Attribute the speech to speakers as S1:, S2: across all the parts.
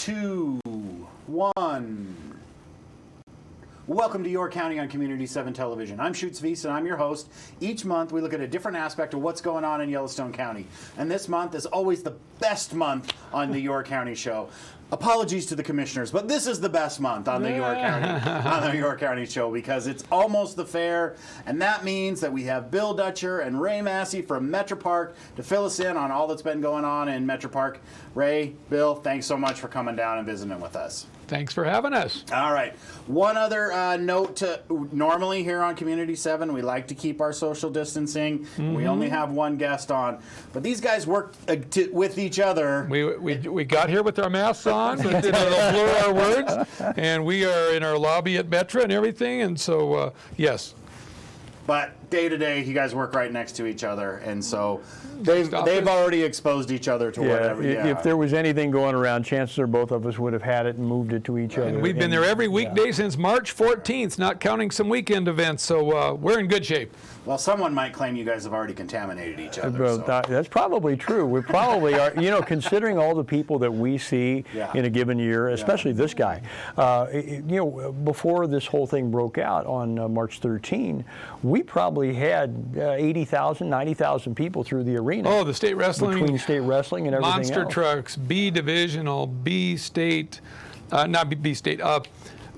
S1: 2, 1. Welcome to Your County on Community 7 Television. I'm Veis, and I'm your host. Each month, we look at a different aspect of what's going on in Yellowstone County. And this month is always the best month on the Your County show. Apologies to the commissioners, but this is the best month on the Your County show because it's almost the fair, and that means that we have Bill Dutcher and Ray Massie from Metro Park to fill us in on all that's been going on in Metro Park. Ray, Bill, thanks so much for coming down and visiting with us.
S2: Thanks for having us.
S1: All right. One other note to normally here on Community 7, we like to keep our social distancing. Mm-hmm. We only have one guest on, but these guys work with each other.
S2: We got here with our masks on, but it'll blur our words, and we are in our lobby at Metro and everything, and so yes.
S1: But day to day, you guys work right next to each other, and so they've already exposed each other to whatever. Yeah.
S3: If there was anything going around, chances are both of us would have had it and moved it to each other.
S2: And we've been there every weekday since March 14th, not counting some weekend events, so we're in good shape.
S1: Well, someone might claim you guys have already contaminated each other.
S3: That's probably true. We probably are, considering all the people that we see in a given year, especially this guy. Before this whole thing broke out on March 13, we probably had 80,000, 90,000 people through the arena.
S2: Oh, the state wrestling.
S3: Between state wrestling and everything
S2: Monster
S3: else.
S2: trucks, B divisional, B state, not B state,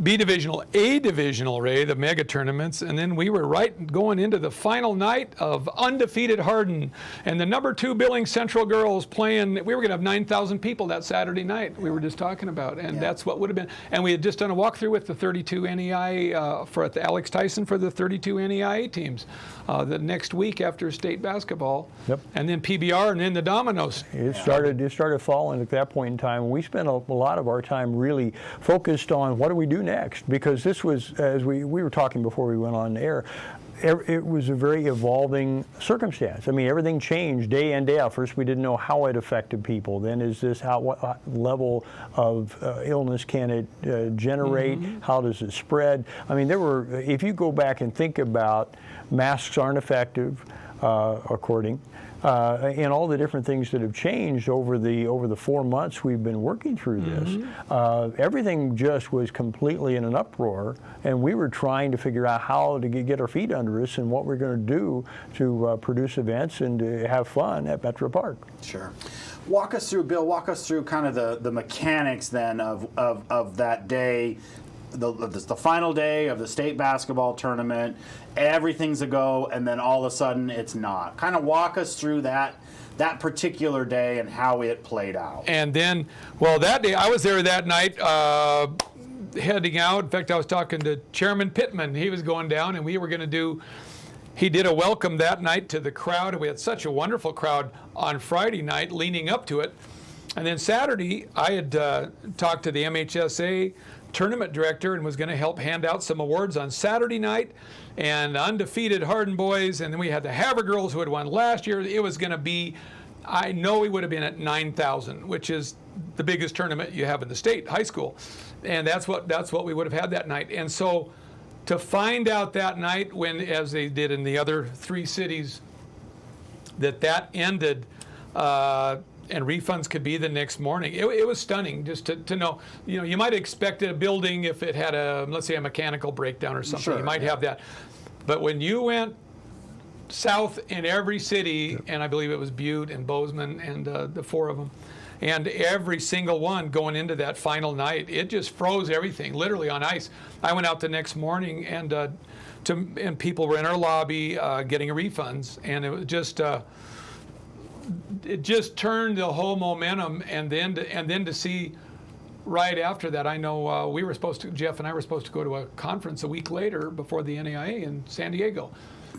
S2: B divisional, A divisional, Ray, the mega tournaments, and then we were going into the final night of undefeated Hardin, and the number 2 Billings Central girls playing. We were going to have 9,000 people that Saturday night. We were just talking about, and that's what would have been. And we had just done a walkthrough with the 32 NEI for the Alex Tyson for the 32 NEI teams the next week after state basketball. Yep. And then PBR, and then the dominoes.
S3: It started falling at that point in time. We spent a lot of our time really focused on what do we do next, because this was, as we were talking before we went on air, it was a very evolving circumstance. I mean, everything changed day in, day out. First, we didn't know how it affected people. Then, what level of illness can it generate? Mm-hmm. How does it spread? I mean, if you go back and think about masks aren't effective, according. And all the different things that have changed over the 4 months we've been working through this, mm-hmm. Everything just was completely in an uproar, and we were trying to figure out how to get our feet under us and what we're going to do to produce events and to have fun at Metro Park.
S1: Sure. Walk us through kind of the mechanics then of that day. The final day of the state basketball tournament, everything's a go, and then all of a sudden it's not. Kind of walk us through that particular day and how it played out.
S2: And then, that day, I was there that night heading out. In fact, I was talking to Chairman Pittman. He was going down, and we were going to he did a welcome that night to the crowd. We had such a wonderful crowd on Friday night leading up to it. And then Saturday, I had talked to the MHSA tournament director and was going to help hand out some awards on Saturday night, and undefeated Hardin boys, and then we had the Haver girls who had won last year. It was going to be, I know we would have been at 9,000, which is the biggest tournament you have in the state, high school, and that's what we would have had that night. And so to find out that night, when, as they did in the other 3 cities, that ended, and refunds could be the next morning. It was stunning just to know. You might have expected a building if it had let's say a mechanical breakdown or something. Sure, you might have that. But when you went south in every city, and I believe it was Butte and Bozeman and the 4 of them, and every single one going into that final night, it just froze everything, literally on ice. I went out the next morning, and people were in our lobby getting refunds, and it was just. It just turned the whole momentum, and then to see right after that, I know Jeff and I were supposed to go to a conference a week later before the NAIA in San Diego,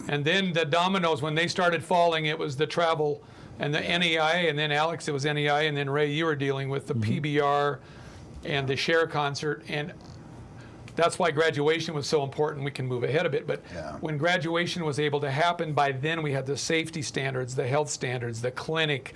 S2: and then the dominoes, when they started falling, it was the travel and the NAIA, and then Alex, it was NAIA, and then Ray, you were dealing with the mm-hmm. PBR and the Share concert, and That's why graduation was so important. We can move ahead a bit, but
S1: Yeah.
S2: when graduation was able to happen, by then we had the safety standards, the health standards, the clinic,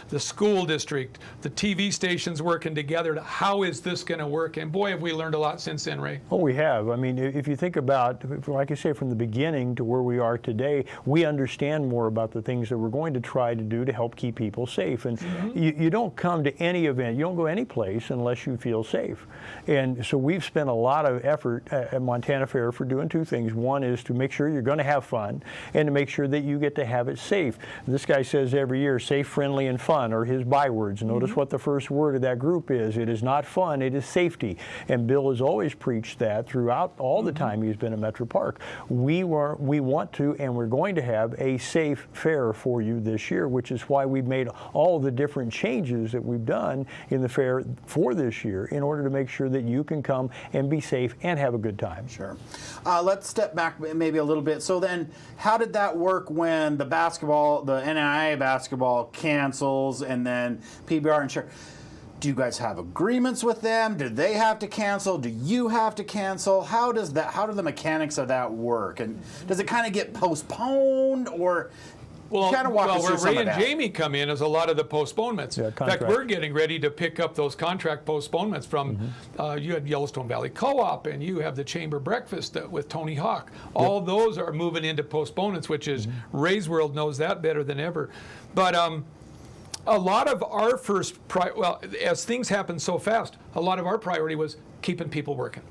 S2: the school district, the TV stations working together. How is this going to work? And boy, have we learned a lot since then, Ray.
S3: Oh, we have. I mean, if you think about, like I say, from the beginning to where we are today, we understand more about the things that we're going to try to do to help keep people safe. And you don't come to any event, you don't go any place unless you feel safe. And so we've spent a lot of effort at Montana Fair for doing two things. One is to make sure you're going to have fun and to make sure that you get to have it safe. This guy says every year, safe, friendly, and fun are his bywords. Notice what the first word of that group is. It is not fun, it is safety. And Bill has always preached that throughout all the time he's been at Metro Park. We want to, and we're going to have a safe fair for you this year, which is why we've made all the different changes that we've done in the fair for this year in order to make sure that you can come and be safe and have a good time.
S1: Sure. Let's step back maybe a little bit. So then, how did that work when the NAIA basketball cancels and then PBR and Share? Do you guys have agreements with them? Do they have to cancel? Do you have to cancel? How do the mechanics of that work? And does it kind of get postponed, or kind of walk us through
S2: where
S1: some
S2: Ray
S1: of
S2: and
S1: that?
S2: Jamie come in is a lot of the postponements.
S3: Yeah,
S2: in fact, we're getting ready to pick up those contract postponements from, you had Yellowstone Valley Co-op, and you have the Chamber Breakfast with Tony Hawk. All those are moving into postponements, which is, Ray's World knows that better than ever. But a lot of our as things happen so fast, a lot of our priority was keeping people working.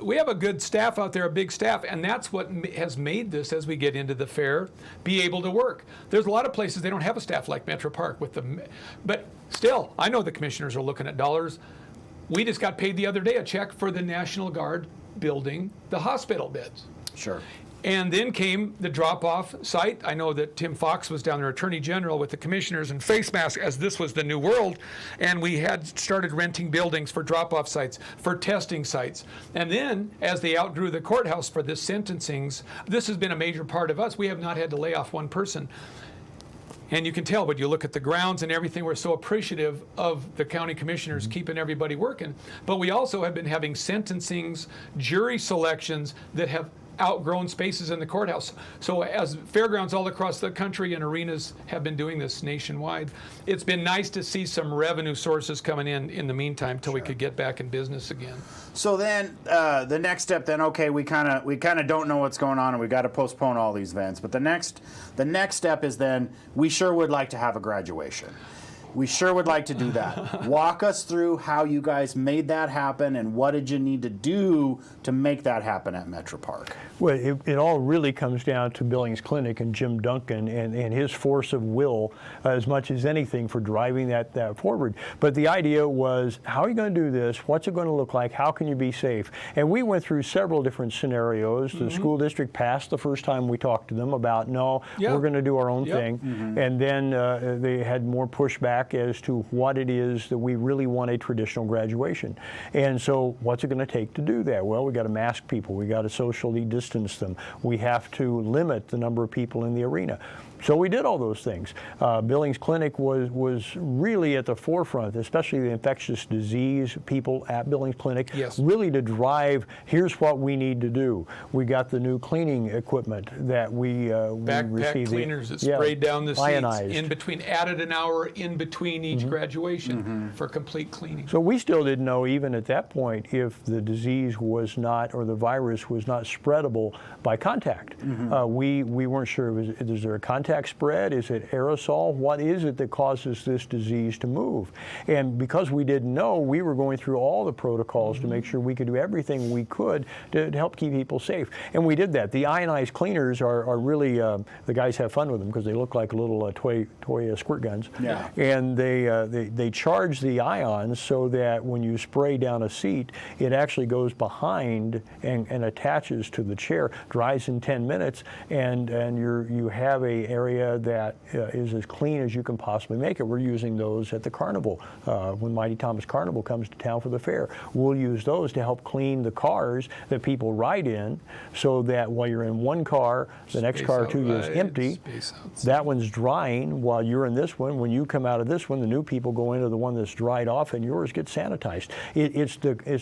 S2: We have a good staff out there, a big staff, and that's what has made this, as we get into the fair, be able to work. There's a lot of places they don't have a staff like Metro Park but still, I know the commissioners are looking at dollars. We just got paid the other day a check for the National Guard building the hospital beds.
S1: Sure.
S2: And then came the drop-off site. I know that Tim Fox was down there, Attorney General, with the commissioners and face masks, as this was the new world. And we had started renting buildings for drop-off sites, for testing sites. And then, as they outgrew the courthouse for the sentencings, this has been a major part of us. We have not had to lay off one person. And you can tell when you look at the grounds and everything, we're so appreciative of the county commissioners keeping everybody working. But we also have been having sentencings, jury selections that have outgrown spaces in the courthouse. So as fairgrounds all across the country and arenas have been doing this nationwide, it's been nice to see some revenue sources coming in the meantime till we could get back in business again.
S1: So then the next step then, okay, we kind of don't know what's going on and we got to postpone all these events. But the next step is then we sure would like to have a graduation. We sure would like to do that. Walk us through how you guys made that happen and what did you need to do to make that happen at Metro Park?
S3: Well, it all really comes down to Billings Clinic and Jim Duncan and his force of will as much as anything for driving that forward. But the idea was, how are you going to do this? What's it going to look like? How can you be safe? And we went through several different scenarios. The school district passed the first time we talked to them about, no, we're going to do our own thing. And then they had more pushback as to what it is that we really want a traditional graduation. And so what's it going to take to do that? Well, we got to mask people. We got to socially distance them. We have to limit the number of people in the arena. So we did all those things. Billings Clinic was really at the forefront, especially the infectious disease people at Billings Clinic, really to drive, here's what we need to do. We got the new cleaning equipment that we received.
S2: Cleaners that sprayed down the seats,
S3: ionized.
S2: in between, added an hour in between each graduation for complete cleaning.
S3: So we still didn't know, even at that point, if the disease was not, or the virus was not spreadable by contact. We weren't sure, is there a contact spread? Is it aerosol? What is it that causes this disease to move? And because we didn't know, we were going through all the protocols to make sure we could do everything we could to help keep people safe. And we did that. The ionized cleaners are really, the guys have fun with them because they look like little toy squirt guns.
S1: Yeah.
S3: And they charge the ions so that when you spray down a seat, it actually goes behind and attaches to the chair, dries in 10 minutes, and you have a area that is as clean as you can possibly make it. We're using those at the carnival. When Mighty Thomas Carnival comes to town for the fair, we'll use those to help clean the cars that people ride in, so that while you're in one car, the next car to you is empty. That one's drying while you're in this one. When you come out of of this one, the new people go into the one that's dried off, and yours gets sanitized. It's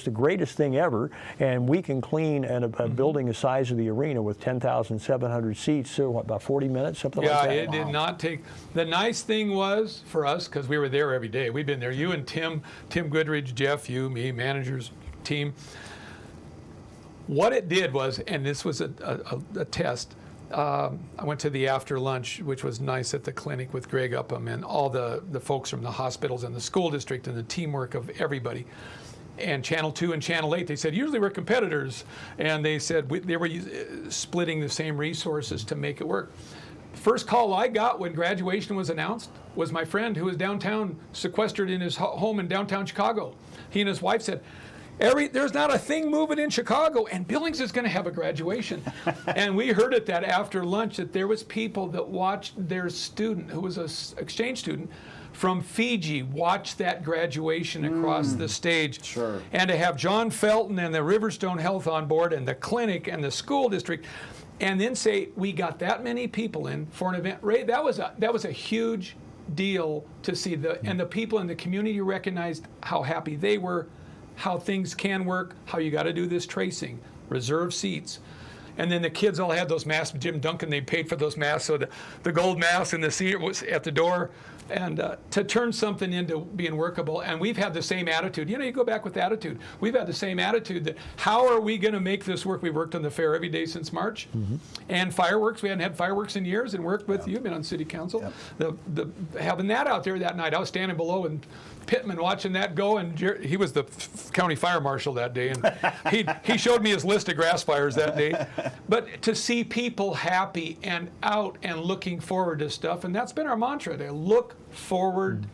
S3: the greatest thing ever, and we can clean a building the size of the arena with 10,700 seats. So what, about 40 minutes, something like that?
S2: Yeah, it did not take. The nice thing was for us, because we were there every day. We've been there. You and Tim Goodridge, Jeff, you, me, managers, team. What it did was, and this was a test. I went to the after lunch, which was nice at the clinic with Greg Upham and all the folks from the hospitals and the school district and the teamwork of everybody. And Channel 2 and Channel 8, they said, usually we're competitors. And they said they were splitting the same resources to make it work. First call I got when graduation was announced was my friend who was downtown, sequestered in his home in downtown Chicago. He and his wife said, there's not a thing moving in Chicago, and Billings is going to have a graduation. And we heard at that after lunch that there was people that watched their student, who was an exchange student, from Fiji, watch that graduation across the stage.
S1: Sure.
S2: And to have John Felton and the Riverstone Health on board and the clinic and the school district, and then say, we got that many people in for an event. Ray, that was a huge deal to see. And the people in the community recognized how happy they were, how things can work, how you got to do this tracing, reserve seats. And then the kids all had those masks. Jim Duncan, they paid for those masks, so the gold mask and the seat was at the door. And to turn something into being workable, and we've had the same attitude. You go back with attitude. We've had the same attitude that how are we going to make this work? We've worked on the fair every day since March. And fireworks, we hadn't had fireworks in years, and worked with, you've been on city council. Having that out there that night, I was standing below and Pittman watching that go, and he was the county fire marshal that day, and he showed me his list of grass fires that day. But to see people happy and out and looking forward to stuff, and that's been our mantra, to look forward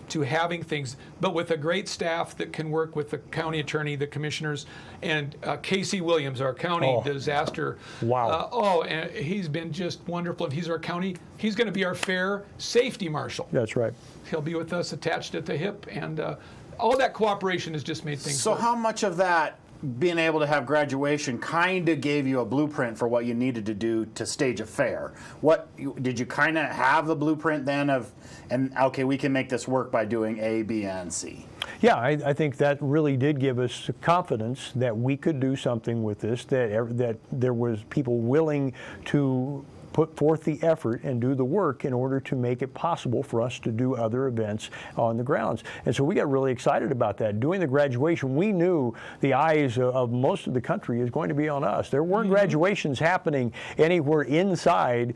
S2: to having things, but with a great staff that can work with the county attorney, the commissioners, and Casey Williams, our county disaster.
S3: Wow.
S2: And he's been just wonderful. He's our county, he's going to be our fair safety marshal.
S3: That's right.
S2: He'll be with us attached at the hip, and all that cooperation has just made things
S1: So
S2: work.
S1: how much of that being able to have graduation kind of gave you a blueprint for what you needed to do to stage a fair? What did you kind of have the blueprint then of, and okay, we can make this work by doing A, B, and C?
S3: Yeah, I think that really did give us confidence that we could do something with this, that there was people willing to put forth the effort and do the work in order to make it possible for us to do other events on the grounds. And so we got really excited about that. Doing the graduation, we knew the eyes of most of the country is going to be on us. There weren't graduations happening anywhere inside,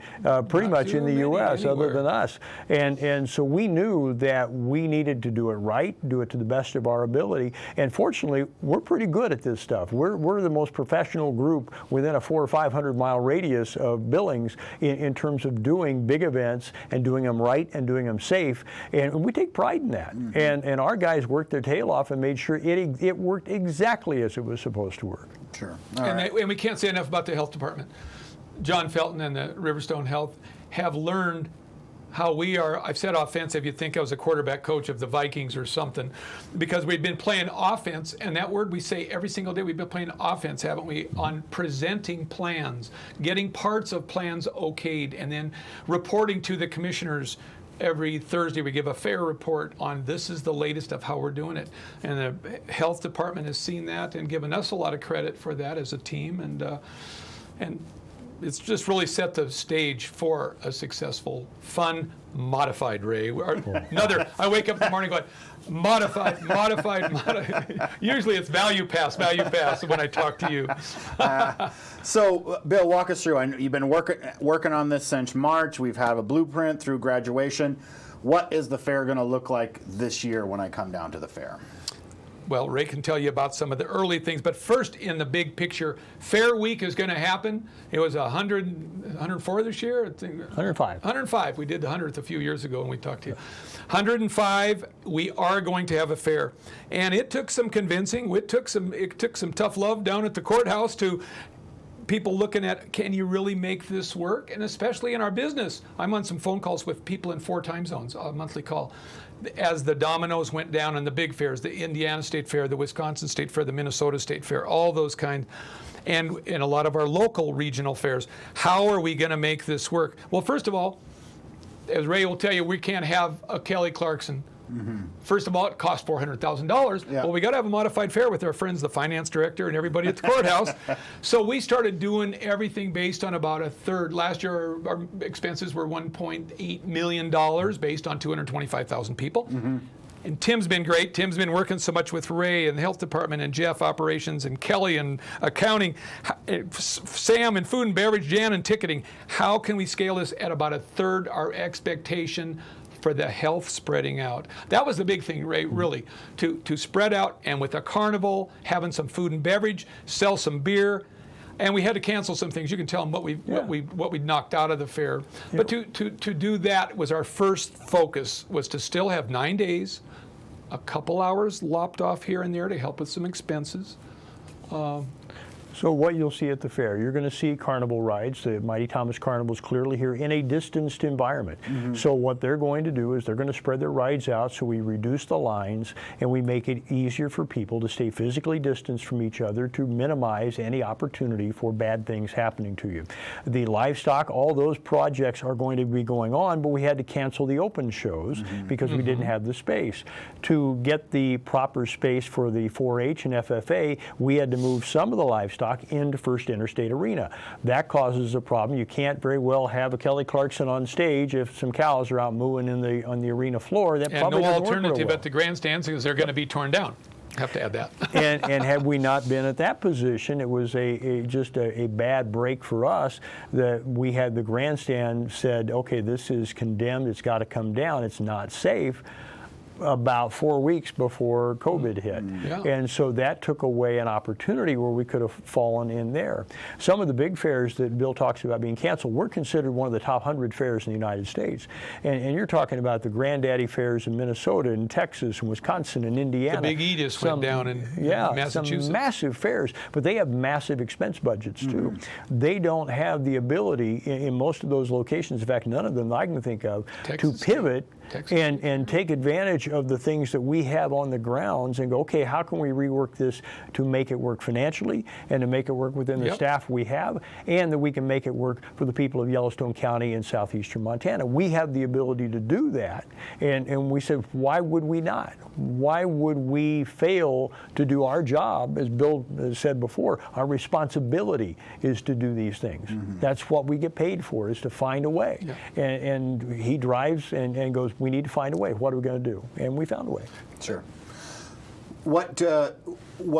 S3: pretty much in the U.S. other than us. And so we knew that we needed to do it right, do it to the best of our ability. And fortunately, we're pretty good at this stuff. We're the most professional group within a 400 or 500 mile radius of Billings in terms of doing big events and doing them right and doing them safe. And we take pride in that. And our guys worked their tail off and made sure it worked exactly as it was supposed to work.
S1: Sure.
S2: And we can't say enough about the health department. John Felton and the Riverstone Health have learned how we are. I've said offensive, you'd think I was a quarterback coach of the Vikings or something, because we've been playing offense, and that word we say every single day, we've been playing offense, haven't we, on presenting plans, getting parts of plans okayed, and then reporting to the commissioners. Every Thursday we give a fair report on this is the latest of how we're doing it. And the health department has seen that and given us a lot of credit for that as a team, and it's just really set the stage for a successful, fun, modified Ray. Another, I wake up in the morning going, modified. Usually it's value pass when I talk to you.
S1: So, Bill, walk us through. I know you've been working on this since March. We've had a blueprint through graduation. What is the fair going to look like this year when I come down to the fair?
S2: Well, Ray can tell you about some of the early things, but first, in the big picture, Fair Week is going to happen. It was 104 this year? I think
S3: 105.
S2: 105. We did the 100th a few years ago when we talked to you. 105, we are going to have a fair. And it took some convincing. It took some tough love down at the courthouse to people looking at, can you really make this work? And especially in our business. I'm on some phone calls with people in 4 time zones, a monthly call. As the dominoes went down in the big fairs, the Indiana State Fair, the Wisconsin State Fair, the Minnesota State Fair, all those kind, and in a lot of our local regional fairs, how are we going to make this work? Well, first of all, as Ray will tell you, we can't have a Kelly Clarkson. First of all, it costs $400,000.
S1: Yeah.
S2: Well, we got to have a modified fare with our friends, the finance director and everybody at the courthouse. So we started doing everything based on about a third. Last year, our expenses were $1.8 million based on 225,000 people. And Tim's been great. Tim's been working so much with Ray and the health department and Jeff operations and Kelly and accounting, Sam and food and beverage, Jan and ticketing. How can we scale this at about a third our expectation for the health spreading out? That was the big thing, Ray, really, to spread out, and with a carnival, having some food and beverage, sell some beer, and we had to cancel some things. You can tell them what we knocked out of the fair. Yeah. But to do that was our first focus, was to still have 9 days, a couple hours lopped off here and there to help with some expenses.
S3: So what you'll see at the fair, you're going to see carnival rides. The Mighty Thomas Carnival is clearly here in a distanced environment. So what they're going to do is they're going to spread their rides out, so we reduce the lines and we make it easier for people to stay physically distanced from each other to minimize any opportunity for bad things happening to you. The livestock, all those projects are going to be going on, but we had to cancel the open shows because we didn't have the space. To get the proper space for the 4-H and FFA, we had to move some of the livestock into First Interstate Arena. That causes a problem. You can't very well have a Kelly Clarkson on stage if some cows are out mooing on the arena floor. That
S2: and
S3: probably
S2: no
S3: doesn't work
S2: alternative
S3: real well.
S2: at the grandstands because they're going to be torn down. Have to add that.
S3: and had we not been at that position, it was just a bad break for us that we had the grandstand said, okay, this is condemned, it's got to come down, it's not safe, about 4 weeks before COVID hit.
S2: Yeah.
S3: And so that took away an opportunity where we could have fallen in there. Some of the big fairs that Bill talks about being canceled were considered one of the top 100 fairs in the United States. And you're talking about the Granddaddy fairs in Minnesota and Texas and Wisconsin and Indiana.
S2: The Big E just went down in Massachusetts.
S3: Some massive fairs, but they have massive expense budgets too. They don't have the ability in most of those locations, in fact none of them that I can think of,
S2: Texas,
S3: to pivot
S2: Texas.
S3: and take advantage of the things that we have on the grounds and go, okay, how can we rework this to make it work financially and to make it work within the staff we have, and that we can make it work for the people of Yellowstone County and southeastern Montana. We have the ability to do that, and we said, why would we not? Why would we fail to do our job? As Bill said before, our responsibility is to do these things. That's what we get paid for, is to find a way. And he drives and goes, we need to find a way. What are we going to do? And we found a way.
S1: Sure. What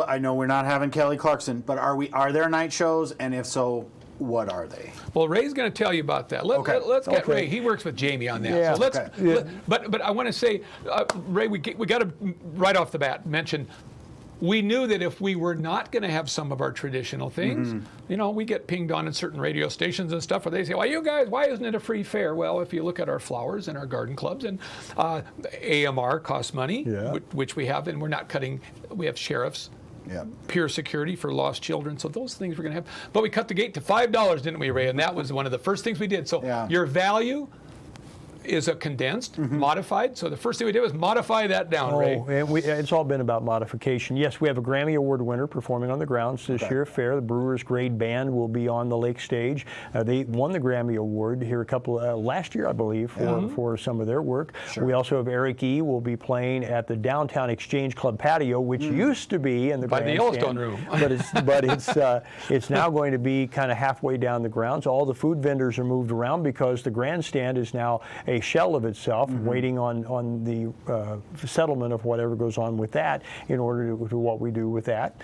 S1: I know we're not having Kelly Clarkson, but are there night shows? And if so, what are they?
S2: Well, Ray's going to tell you about that. Let's get Ray. He works with Jamie on that.
S3: Yeah.
S2: So but I want to say, Ray, we got to right off the bat mention, we knew that if we were not going to have some of our traditional things, we get pinged on in certain radio stations and stuff where they say, well, you guys, why isn't it a free fair? Well, if you look at our flowers and our garden clubs, and AMR costs money, which we have, and we're not cutting, we have sheriffs. Peer security for lost children. So those things we're going to have. But we cut the gate to $5, didn't we, Ray? And that was one of the first things we did. So your value is a condensed, modified. So the first thing we did was modify that down, Ray.
S3: And it's all been about modification. Yes, we have a Grammy Award winner performing on the grounds this year. Fair, the Brewers Grade Band will be on the lake stage. They won the Grammy Award here last year, I believe, for some of their work. We also have Eric E. will be playing at the Downtown Exchange Club patio, which used to be in the
S2: by the Yellowstone room.
S3: but it's now going to be kind of halfway down the grounds. All the food vendors are moved around because the grandstand is now a shell of itself, waiting on the settlement of whatever goes on with that in order to do what we do with that.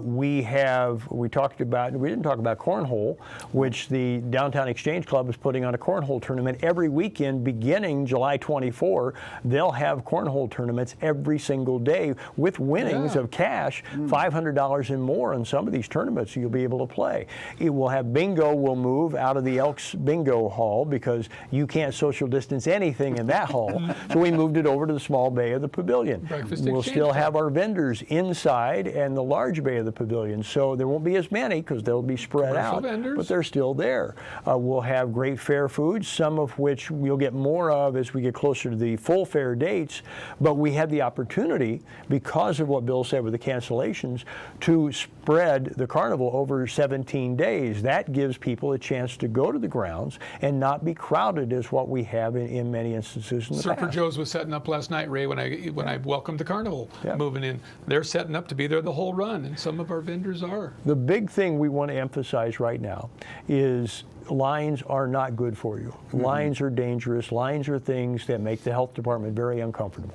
S3: We didn't talk about cornhole, which the Downtown Exchange Club is putting on a cornhole tournament every weekend beginning July 24. They'll have cornhole tournaments every single day with winnings of cash, $500 and more in some of these tournaments you'll be able to play. It will have bingo will move out of the Elks Bingo Hall because you can't social distance anything in that hall. So we moved it over to the small bay of the pavilion. We'll still have our vendors inside and the large bay of the pavilion. So there won't be as many because they'll be spread out, but they're still there. We'll have great fair foods, some of which we'll get more of as we get closer to the full fair dates. But we had the opportunity, because of what Bill said with the cancellations, to spread the carnival over 17 days. That gives people a chance to go to the grounds and not be crowded as what we have have in many instances in the
S2: Surfer
S3: past.
S2: Joe's was setting up last night, Ray, when I welcomed the carnival
S3: Yeah.
S2: moving in. They're setting up to be there the whole run, and some of our vendors are.
S3: The big thing we want to emphasize right now is lines are not good for you. Lines are dangerous. Lines are things that make the health department very uncomfortable.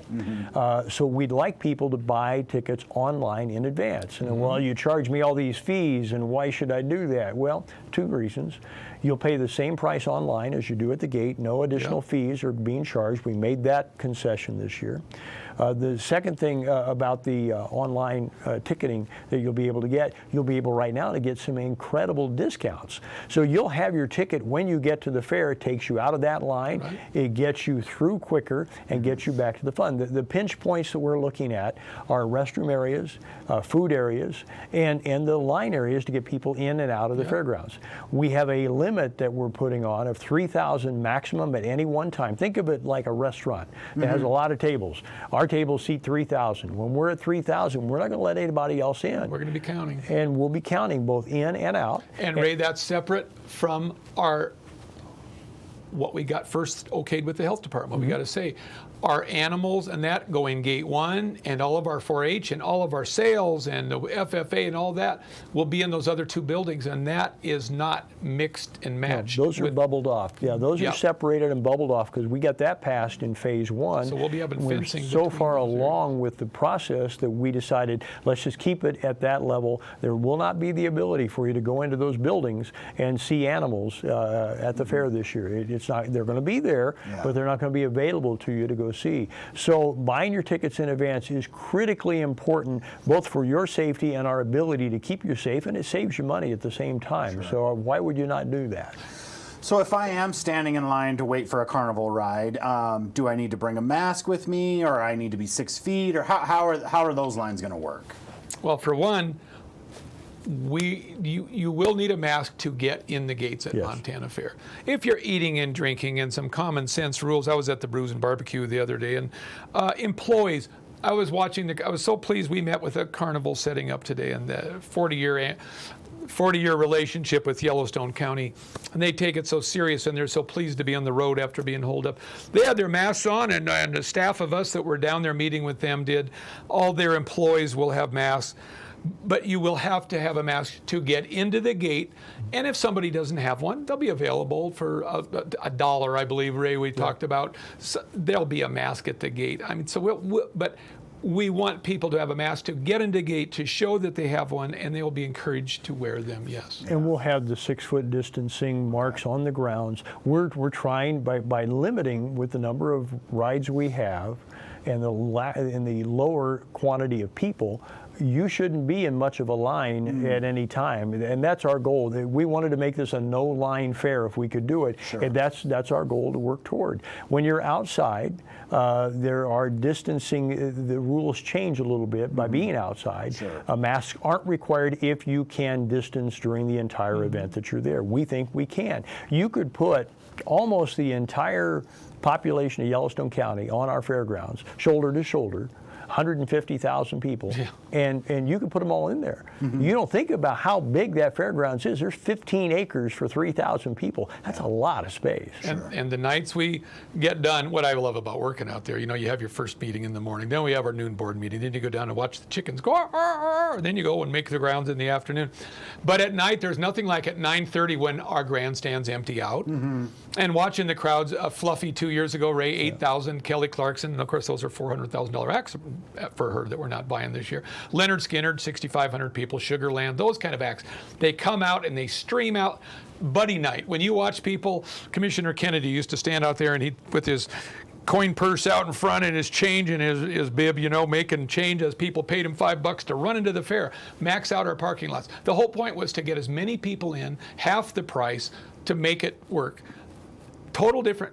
S3: So we'd like people to buy tickets online in advance. And well, you charge me all these fees, and why should I do that? Well, two reasons. You'll pay the same price online as you do at the gate. No additional fees are being charged. We made that concession this year. The second thing about the online ticketing that you'll be able to get, you'll be able right now to get some incredible discounts. So you'll have your ticket when you get to the fair. It takes you out of that line.
S2: Right.
S3: It gets you through quicker and gets you back to the fun. The pinch points that we're looking at are restroom areas, food areas, and the line areas to get people in and out of the fairgrounds. We have a limit that we're putting on of 3,000 maximum at any one time. Think of it like a restaurant that has a lot of tables. Our tables seat 3,000. When we're at 3,000, we're not going to let anybody else in.
S2: We're going to be counting.
S3: And we'll be counting both in and out.
S2: And Ray, that's separate from what we got first okayed with the health department. We got to say, our animals and that go in gate 1, and all of our 4-H and all of our sales and the FFA and all that will be in those other 2 buildings, and that is not mixed and matched.
S3: Those are bubbled off. Yeah, those are
S2: Yep.
S3: separated and bubbled off because we got that passed in phase 1.
S2: So we'll be having
S3: We're
S2: fencing
S3: so
S2: between
S3: far
S2: those areas.
S3: along with the process that we decided let's just keep it at that level. There will not be the ability for you to go into those buildings and see animals at the fair this year. It's not. They're going to be there, but they're not going to be available to you to go see. So buying your tickets in advance is critically important, both for your safety and our ability to keep you safe, and it saves you money at the same time. So why would you not do that?
S1: So if I am standing in line to wait for a carnival ride, do I need to bring a mask with me, or I need to be 6 feet, or how are those lines going to work?
S2: Well, for one, you will need a mask to get in the gates at Montana Fair. If you're eating and drinking, and some common sense rules. I was at the Brews and Barbecue the other day, and employees. I was so pleased we met with a carnival setting up today, and the 40-year relationship with Yellowstone County, and they take it so serious, and they're so pleased to be on the road after being holed up. They had their masks on, and the staff of us that were down there meeting with them did. All their employees will have masks. But you will have to have a mask to get into the gate, and if somebody doesn't have one, they'll be available for $1, I believe, Ray, we talked about. So there'll be a mask at the gate. I mean, so but we want people to have a mask to get into the gate to show that they have one, and they will be encouraged to wear them, yes.
S3: And we'll have the 6-foot distancing marks on the grounds. We're trying, by limiting with the number of rides we have and the lower quantity of people, you shouldn't be in much of a line at any time, and that's our goal. We wanted to make this a no-line fair if we could do it, and that's our goal to work toward. When you're outside, there are distancing. The rules change a little bit by being outside. Masks aren't required if you can distance during the entire event that you're there. We think we can. You could put almost the entire population of Yellowstone County on our fairgrounds, shoulder to shoulder, 150,000 people, and you can put them all in there. You don't think about how big that fairgrounds is. There's 15 acres for 3,000 people. That's a lot of space.
S2: And the nights we get done, what I love about working out there, you have your first meeting in the morning, then we have our noon board meeting, then you go down and watch the chickens go, ar, ar, ar, then you go and make the rounds in the afternoon. But at night, there's nothing like at 9:30 when our grandstands empty out, and watching the crowds. Fluffy 2 years ago, Ray, 8,000, Kelly Clarkson, and of course those are $400,000 acts for her that we're not buying this year. Leonard Skinner, 6,500 people, Sugarland, those kind of acts. They come out and they stream out. Buddy night, when you watch people, Commissioner Kennedy used to stand out there and he with his coin purse out in front and his change and his bib, making change as people paid him $5 to run into the fair, max out our parking lots. The whole point was to get as many people in, half the price, to make it work. Total different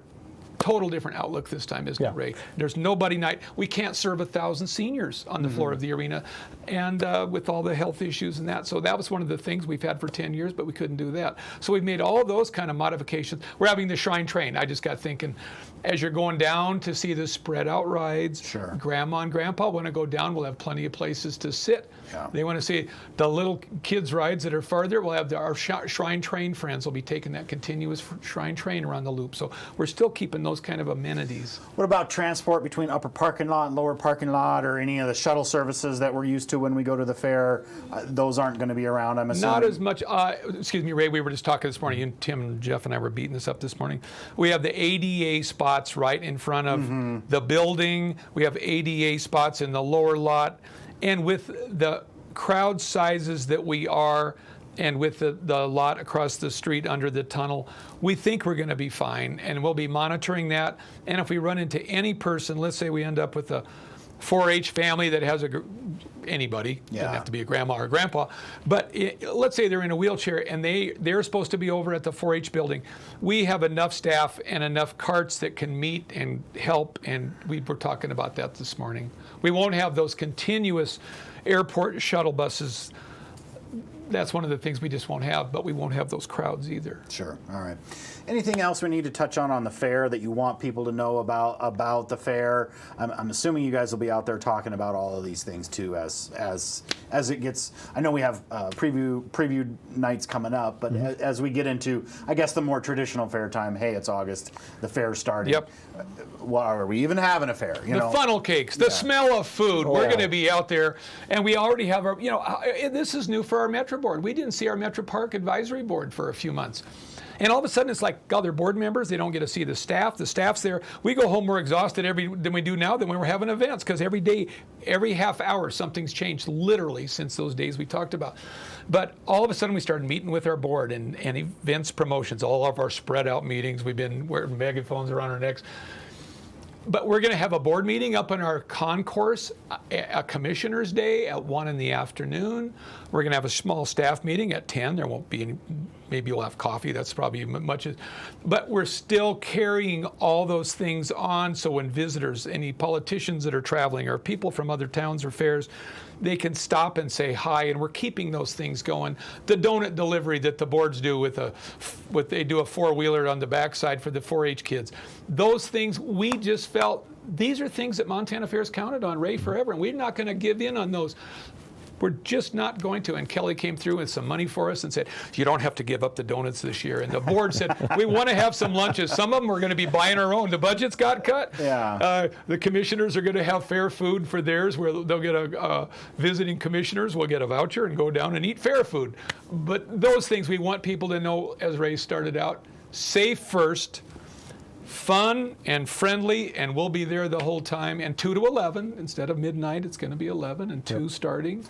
S2: outlook this time, isn't it, Ray? There's no buddy night. We can't serve 1,000 seniors on the floor of the arena, and with all the health issues and that. So that was one of the things we've had for 10 years, but we couldn't do that. So we've made all those kind of modifications. We're having the Shrine Train. I just got thinking, as you're going down to see the spread out rides, Grandma and Grandpa want to go down. We'll have plenty of places to sit. They want to see the little kids' rides that are farther. We'll have our Shrine Train friends will be taking that continuous Shrine Train around the loop. So we're still keeping those those kind of amenities.
S1: What about transport between upper parking lot and lower parking lot, or any of the shuttle services that we're used to when we go to the fair? Those aren't going to be around, I'm assuming.
S2: Not as much. Excuse me, Ray, we were just talking this morning. You, Tim, and Jeff and I were beating this up this morning. We have the ADA spots right in front of the building. We have ADA spots in the lower lot. And with the crowd sizes that we are, and with the lot across the street under the tunnel, we think we're going to be fine, and we'll be monitoring that. And if we run into any person, let's say we end up with a 4-H family that has anybody, doesn't have to be a grandma or grandpa, but let's say they're in a wheelchair and they're supposed to be over at the 4-H building. We have enough staff and enough carts that can meet and help, and we were talking about that this morning. We won't have those continuous airport shuttle buses. That's one of the things we just won't have, but we won't have those crowds either.
S1: Sure. All right. Anything else we need to touch on the fair that you want people to know about the fair? I'm assuming you guys will be out there talking about all of these things too as it gets. I know we have preview nights coming up, but as we get into, I guess, the more traditional fair time. Hey, it's August. The fair's starting.
S2: Yep.
S1: Well, are we even having a fair?
S2: The funnel cakes, the smell of food. We're going to be out there, and we already have our. This is new for our Metro board. We didn't see our Metro Park Advisory Board for a few months. And all of a sudden, it's like, God, they're board members. They don't get to see the staff. The staff's there. We go home more exhausted than we do now than when we're having events, because every day, every half hour, something's changed literally since those days we talked about. But all of a sudden, we started meeting with our board and events promotions, all of our spread out meetings. We've been wearing megaphones around our necks. But we're going to have a board meeting up in our concourse, a commissioner's day at 1 in the afternoon. We're going to have a small staff meeting at 10. There won't be any, maybe you'll have coffee. That's probably much. But we're still carrying all those things on. So when visitors, any politicians that are traveling or people from other towns or fairs, they can stop and say hi, and we're keeping those things going. The donut delivery that the boards do they do a 4-wheeler on the backside for the 4-H kids. Those things, we just felt, these are things that Montana Fair's counted on, Ray, forever, and we're not going to give in on those. We're just not going to. And Kelly came through with some money for us and said, you don't have to give up the donuts this year. And the board said, we want to have some lunches. Some of them we're going to be buying our own. The budget's got cut.
S1: Yeah.
S2: The commissioners are going to have fair food for theirs, where they'll get visiting commissioners will get a voucher and go down and eat fair food. But those things we want people to know, as Ray started out, safe first, fun and friendly, and we'll be there the whole time. And 2 to 11 instead of midnight, it's going to be 11 and 2 starting.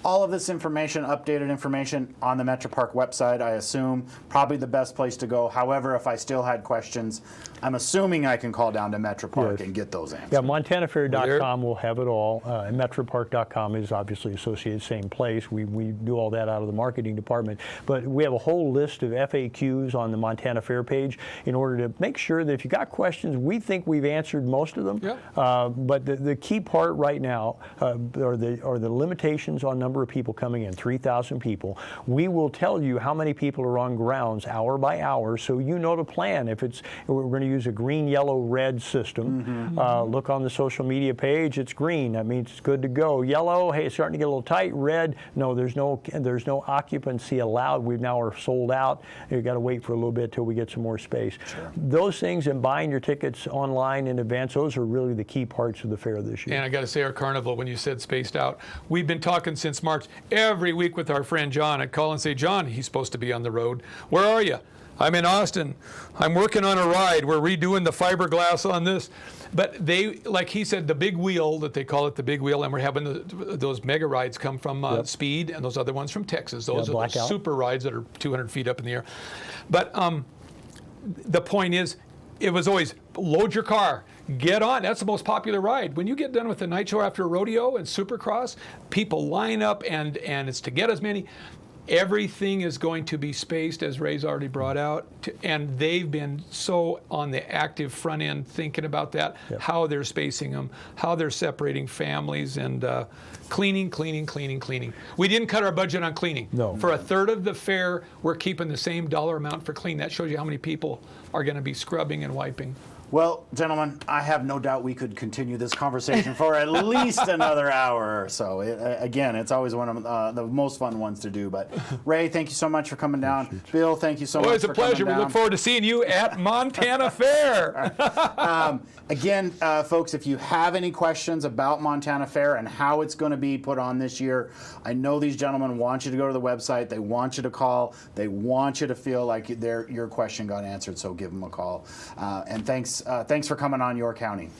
S1: All of this information, updated information, on the Metro Park website, I assume. Probably the best place to go. However, if I still had questions, I'm assuming I can call down to Metro Park and get those answers.
S3: Yeah, MontanaFair.com will have it all. And MetroPark.com is obviously associated, same place. We do all that out of the marketing department. But we have a whole list of FAQs on the Montana Fair page in order to make sure that if you got questions, we think we've answered most of them.
S2: Yeah.
S3: But the key part right now are the limitations on number of people coming in, 3,000 people. We will tell you how many people are on grounds hour by hour, so you know to plan. If we're going to use a green, yellow, red system. Look on the social media page, it's green. That means it's good to go. Yellow, hey, it's starting to get a little tight. Red, no, there's no occupancy allowed. We now are sold out. You've got to wait for a little bit till we get some more space.
S1: Sure.
S3: Those things, and buying your tickets online in advance, those are really the key parts of the fair this year.
S2: And I got to say, our carnival, when you said spaced out, we've been talking since March every week with our friend John. I'd call and say, John, he's supposed to be on the road. Where are you? I'm in Austin. I'm working on a ride. We're redoing the fiberglass on this. But they, like he said, the big wheel, that they call it the big wheel, and we're having those mega rides come from Speed, and those other ones from Texas. Those are the super rides that are 200 feet up in the air. But the point is, it was always load your car, get on. That's the most popular ride. When you get done with the night show after a rodeo and Supercross, people line up, and it's to get as many. Everything is going to be spaced, as Ray's already brought out, and they've been so on the active front end thinking about that, how they're spacing them, how they're separating families, and cleaning. We didn't cut our budget on cleaning.
S3: No.
S2: For a third of the fair, we're keeping the same dollar amount for clean. That shows you how many people are going to be scrubbing and wiping.
S1: Well, gentlemen, I have no doubt we could continue this conversation for at least another hour or so. Again, it's always one of the most fun ones to do. But Ray, thank you so much for coming down. Bill, thank you so much
S2: Always
S1: for
S2: a pleasure.
S1: coming
S2: We
S1: down.
S2: look forward to seeing you at Montana Fair.
S1: Again, folks, if you have any questions about Montana Fair and how it's going to be put on this year, I know these gentlemen want you to go to the website. They want you to call. They want you to feel like your question got answered, so give them a call. And thanks for coming on Your County.